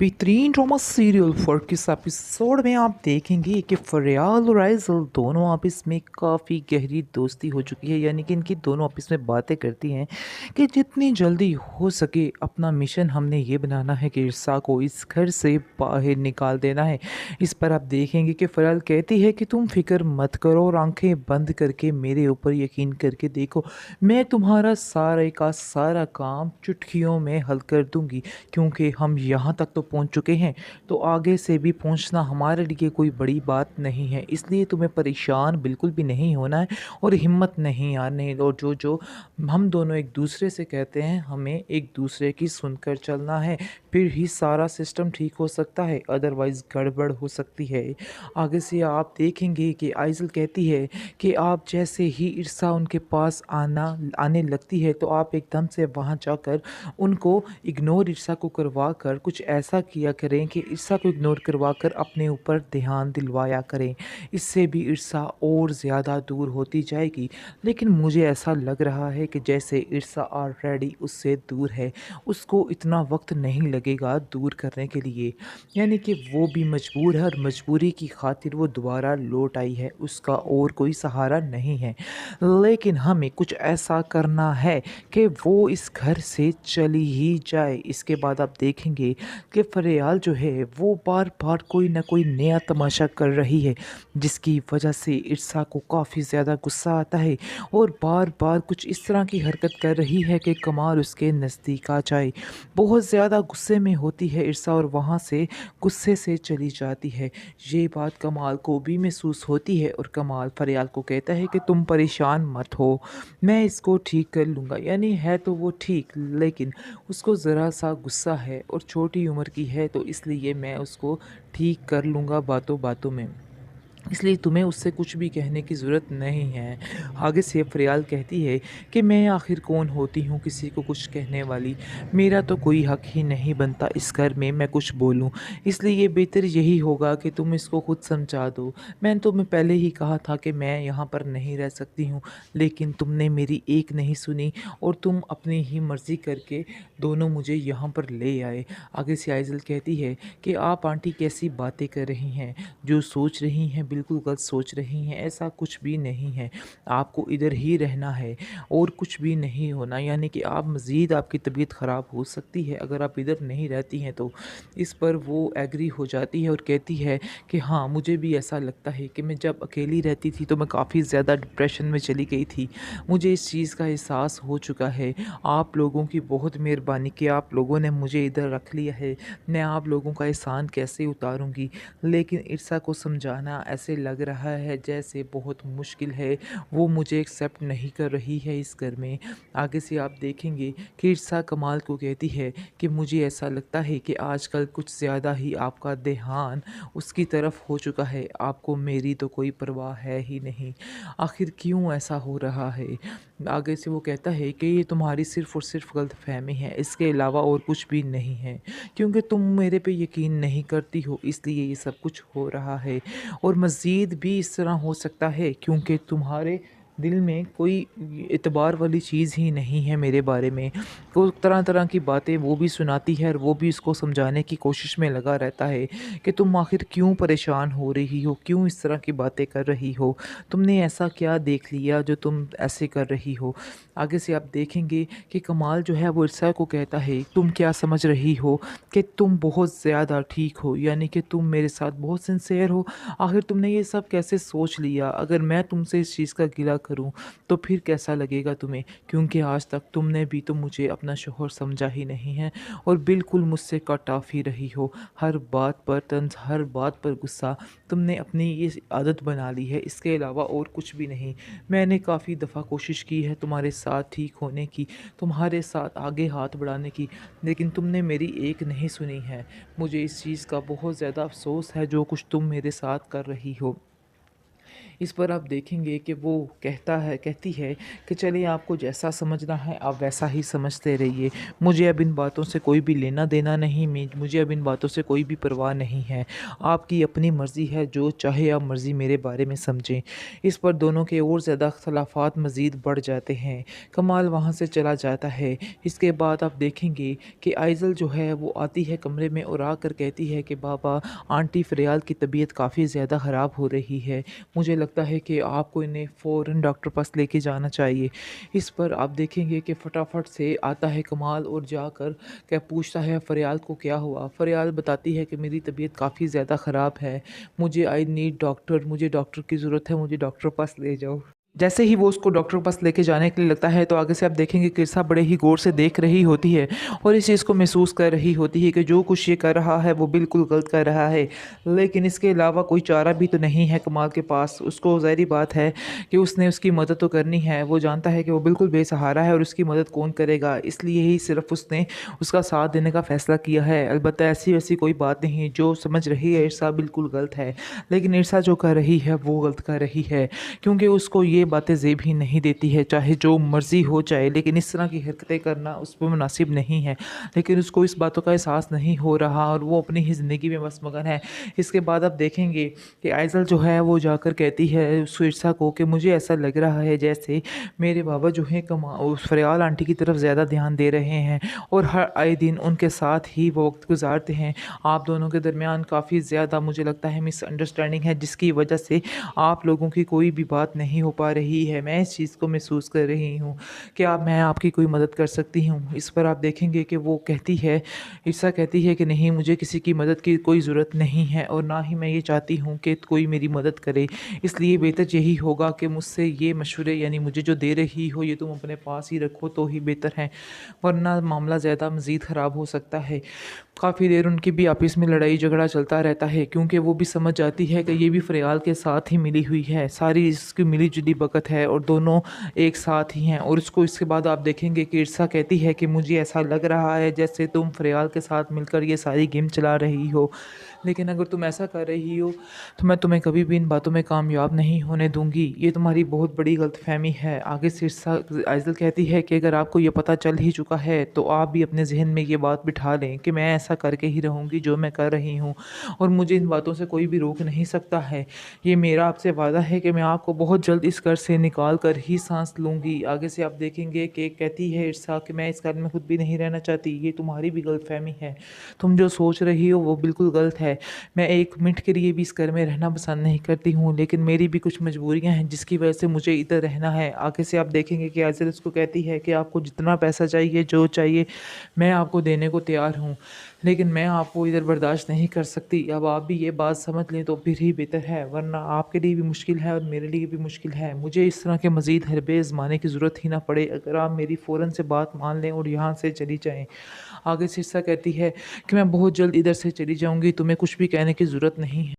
बेहतरीन drama serial फर्क इस एपिसोड में आप देखेंगे कि फरियाल और आइज़ल दोनों आपस में काफ़ी गहरी दोस्ती हो चुकी है, यानी कि इनकी दोनों आपस में बातें करती हैं कि जितनी जल्दी हो सके अपना मिशन हमने ये बनाना है कि इरसा को इस घर से बाहर निकाल देना है। इस पर आप देखेंगे कि फरियाल कहती है कि तुम फिक्र मत करो और आंखें बंद करके मेरे ऊपर यकीन करके देखो, मैं तुम्हारा सारे का सारा काम चुटकियों में हल कर दूंगी, क्योंकि हम यहाँ तक तो पहुँच चुके हैं तो आगे से भी पहुँचना हमारे लिए कोई बड़ी बात नहीं है। इसलिए तुम्हें परेशान बिल्कुल भी नहीं होना है और हिम्मत नहीं हारनी है। और जो जो हम दोनों एक दूसरे से कहते हैं, हमें एक दूसरे की सुनकर चलना है, फिर ही सारा सिस्टम ठीक हो सकता है, अदरवाइज़ गड़बड़ हो सकती है। आगे से आप देखेंगे कि आइज़ल कहती है कि आप जैसे ही इरसा उनके पास आने लगती है तो आप एकदम से वहाँ जाकर उनको इग्नोर ईर्षा को करवा कर कुछ ऐसा किया करें कि ईर्षा को इग्नोर करवा कर अपने ऊपर ध्यान दिलवाया करें। इससे भी ईर्षा और ज़्यादा दूर होती जाएगी। लेकिन मुझे ऐसा लग रहा है कि जैसे ईर्षा ऑलरेडी उससे दूर है, उसको इतना वक्त नहीं लगेगा दूर करने के लिए। यानी कि वो भी मजबूर है और मजबूरी की खातिर वो दोबारा लौट आई है, उसका और कोई सहारा नहीं है। लेकिन हमें कुछ ऐसा करना है कि वो इस घर से चली ही जाए। इसके बाद आप देखेंगे कि फरियाल जो है वो बार-बार कोई न कोई नया तमाशा कर रही है, जिसकी वजह से इर्सा को काफ़ी ज़्यादा गुस्सा आता है और बार-बार कुछ इस तरह की हरकत कर रही है कि कमाल उसके नज़दीक आ जाए। बहुत ज़्यादा गुस्से में होती है इर्सा और वहाँ से गुस्से से चली जाती है। ये बात कमाल को भी महसूस होती है और कमाल फरियाल को कहता है कि तुम परेशान मत हो, मैं इसको ठीक कर लूँगा। यानी है तो वो ठीक, लेकिन उसको ज़रा-सा गुस्सा है और छोटी उम्र की है, तो इसलिए मैं उसको ठीक कर लूँगा बातों-बातों में। इसलिए तुम्हें उससे कुछ भी कहने की ज़रूरत नहीं है। आगे से फ़रियाल कहती है कि मैं आखिर कौन होती हूँ किसी को कुछ कहने वाली? मेरा तो कोई हक़ ही नहीं बनता इस घर में मैं कुछ बोलूँ। इसलिए ये बेहतर यही होगा कि तुम इसको खुद समझा दो। मैंने तुम्हें पहले ही कहा था कि मैं यहाँ पर नहीं रह सकती हूँ, लेकिन तुमने मेरी एक नहीं सुनी और तुम अपनी ही मर्ज़ी करके दोनों मुझे यहाँ पर ले आए। आगे से आइज़ल कहती है कि आप आंटी कैसी बातें कर रही हैं? जो सोच रही हैं बिल्कुल गलत सोच रही हैं, ऐसा कुछ भी नहीं है। आपको इधर ही रहना है और कुछ भी नहीं होना, यानी कि आप मज़ीद आपकी तबीयत ख़राब हो सकती है अगर आप इधर नहीं रहती हैं तो। इस पर वो एग्री हो जाती है और कहती है कि हाँ, मुझे भी ऐसा लगता है कि मैं जब अकेली रहती थी तो मैं काफ़ी ज़्यादा डिप्रेशन में चली गई थी। मुझे इस चीज़ का एहसास हो चुका है। आप लोगों की बहुत मेहरबानी कि आप लोगों ने मुझे इधर रख लिया है। मैं आप लोगों का एहसान कैसे उतारूँगी? लेकिन इर्सा को समझाना ऐसे लग रहा है जैसे बहुत मुश्किल है, वो मुझे एक्सेप्ट नहीं कर रही है इस घर में। आगे से आप देखेंगे कि इर्सा कमाल को कहती है कि मुझे ऐसा लगता है कि आजकल कुछ ज़्यादा ही आपका ध्यान उसकी तरफ हो चुका है, आपको मेरी तो कोई परवाह है ही नहीं। आखिर क्यों ऐसा हो रहा है? आगे से वो कहता है कि ये तुम्हारी सिर्फ़ और सिर्फ़ गलतफ़हमी है, इसके अलावा और कुछ भी नहीं है। क्योंकि तुम मेरे पे यकीन नहीं करती हो, इसलिए ये सब कुछ हो रहा है और मज़ीद भी इस तरह हो सकता है क्योंकि तुम्हारे दिल में कोई एतबार वाली चीज़ ही नहीं है मेरे बारे में। वो तरह-तरह की बातें वो भी सुनाती है और वो भी इसको समझाने की कोशिश में लगा रहता है कि तुम आखिर क्यों परेशान हो रही हो? क्यों इस तरह की बातें कर रही हो? तुमने ऐसा क्या देख लिया जो तुम ऐसे कर रही हो? आगे से आप देखेंगे कि कमाल जो है वो इर्सा को कहता है, तुम क्या समझ रही हो कि तुम बहुत ज़्यादा ठीक हो, यानी कि तुम मेरे साथ बहुत सिंसियर हो। आखिर तुमने ये सब कैसे सोच लिया? अगर मैं तुमसे इस चीज़ का गिला करूँ तो फिर कैसा लगेगा तुम्हें? क्योंकि आज तक तुमने भी तो मुझे अपना शौहर समझा ही नहीं है और बिल्कुल मुझसे कट ऑफ ही रही हो। हर बात पर तंज़, हर बात पर गुस्सा, तुमने अपनी ये आदत बना ली है, इसके अलावा और कुछ भी नहीं। मैंने काफ़ी दफ़ा कोशिश की है तुम्हारे साथ ठीक होने की, तुम्हारे साथ आगे हाथ बढ़ाने की, लेकिन तुमने मेरी एक नहीं सुनी है। मुझे इस चीज़ का बहुत ज़्यादा अफ़सोस है जो कुछ तुम मेरे साथ कर रही हो। इस पर आप देखेंगे कि वो कहती है कि चलिए आपको जैसा समझना है आप वैसा ही समझते रहिए। मुझे अब इन बातों से कोई भी लेना देना नहीं, मुझे अब इन बातों से कोई भी परवाह नहीं है। आपकी अपनी मर्ज़ी है, जो चाहे आप मर्ज़ी मेरे बारे में समझें। इस पर दोनों के और ज़्यादा अख्तलाफ़ात मज़ीद बढ़ जाते हैं। कमाल वहाँ से चला जाता है। इसके बाद आप देखेंगे कि आइज़ल जो है वो आती है कमरे में और आकर कहती है कि बाबा, आंटी फ़रियाल की तबीयत काफ़ी ज़्यादा ख़राब हो रही है। मुझे लगता है कि आपको इन्हें फ़ौरन डॉक्टर पास लेके जाना चाहिए। इस पर आप देखेंगे कि फटाफट से आता है कमाल और जाकर क्या पूछता है फ़रियाल को क्या हुआ। फ़रियाल बताती है कि मेरी तबीयत काफ़ी ज़्यादा ख़राब है, मुझे डॉक्टर की ज़रूरत है, मुझे डॉक्टर पास ले जाओ। जैसे ही वो उसको डॉक्टर के पास लेके जाने के लिए लगता है तो आगे से आप देखेंगे कि किरसा बड़े ही गौर से देख रही होती है और इस चीज़ को महसूस कर रही होती है कि जो कुछ ये कर रहा है वो बिल्कुल गलत कर रहा है, लेकिन इसके अलावा कोई चारा भी तो नहीं है कमाल के पास। उसको ज़ाहिर बात है कि उसने उसकी मदद तो करनी है। वो जानता है कि वो बिल्कुल बेसहारा है और उसकी मदद कौन करेगा, इसलिए ही सिर्फ उसने उसका साथ देने का फ़ैसला किया है। अलबत्ता ऐसी वैसी कोई बात नहीं, जो समझ रही है इरसा बिल्कुल गलत है, लेकिन इरसा जो कर रही है वो गलत कर रही है, क्योंकि उसको ये बातें ज़ेब ही नहीं देती है, चाहे जो मर्ज़ी हो जाए, लेकिन इस तरह की हरकतें करना उस पर मुनासिब नहीं है। लेकिन उसको इस बातों का एहसास नहीं हो रहा और वो अपनी ही ज़िंदगी में बस मगन है। इसके बाद आप देखेंगे कि आइज़ल जो है वो जाकर कहती है उस इरसा को कि मुझे ऐसा लग रहा है जैसे मेरे बाबा जो हैं उस फ़रियाल आंटी की तरफ ज़्यादा ध्यान दे रहे हैं और हर आए दिन उनके साथ ही वो वक्त गुजारते हैं। आप दोनों के दरमियान काफ़ी ज़्यादा मुझे लगता है मिसअंडरस्टैंडिंग है, जिसकी वजह से आप लोगों की कोई भी बात नहीं हो पा रही है। मैं इस चीज़ को महसूस कर रही हूँ। क्या मैं आपकी कोई मदद कर सकती हूँ? इस पर आप देखेंगे कि वो कहती है, ईसा कहती है कि नहीं, मुझे किसी की मदद की कोई ज़रूरत नहीं है और ना ही मैं ये चाहती हूँ कि कोई मेरी मदद करे। इसलिए बेहतर यही होगा कि मुझसे ये मशवरे, यानी मुझे जो दे रही हो ये तुम अपने पास ही रखो तो ही बेहतर है, वरना मामला ज़्यादा मज़ीद ख़राब हो सकता है। काफ़ी देर उनकी भी आपस में लड़ाई झगड़ा चलता रहता है, क्योंकि वो भी समझ जाती है कि ये भी फ़रियाल के साथ ही मिली हुई है, सारी इसकी मिली जुली बकत है और दोनों एक साथ ही हैं। और इसके बाद आप देखेंगे कि इरसा कहती है कि मुझे ऐसा लग रहा है जैसे तुम फ़रियाल के साथ मिलकर ये सारी गेम चला रही हो, लेकिन अगर तुम ऐसा कर रही हो तो मैं तुम्हें कभी भी इन बातों में कामयाब नहीं होने दूंगी। ये तुम्हारी बहुत बड़ी गलतफहमी है। आगे से आइज़ल कहती है कि अगर आपको ये पता चल ही चुका है तो आप भी अपने जहन में ये बात बिठा लें कि मैं ऐसा करके ही रहूँगी जो मैं कर रही हूँ और मुझे इन बातों से कोई भी रोक नहीं सकता है। ये मेरा आपसे वादा है कि मैं आपको बहुत जल्द इस घर से निकाल कर ही सांस लूँगी। आगे से आप देखेंगे कि कहती है इरसा कि मैं इस घर में खुद भी नहीं रहना चाहती, ये तुम्हारी भी गलतफहमी है, तुम जो सोच रही हो वो बिल्कुल गलत है। मैं एक मिनट के लिए भी इस घर में रहना पसंद नहीं करती हूँ, लेकिन मेरी भी कुछ मजबूरियाँ हैं जिसकी वजह से मुझे इधर रहना है। आगे से आप देखेंगे कि आज़िल उसको कहती है कि आपको जितना पैसा चाहिए, जो चाहिए, मैं आपको देने को तैयार हूँ, लेकिन मैं आपको इधर बर्दाश्त नहीं कर सकती। अब आप भी ये बात समझ लें तो फिर ही बेहतर है, वरना आपके लिए भी मुश्किल है और मेरे लिए भी मुश्किल है। मुझे इस तरह के मज़ीद हरबे आज़माने की ज़रूरत ही ना पड़े अगर आप मेरी फ़ौरन से बात मान लें और यहाँ से चली जाएँ। आगे सिरसा कहती है कि मैं बहुत जल्द इधर से चली जाऊँगी, तुम्हें कुछ भी कहने की ज़रूरत नहीं है।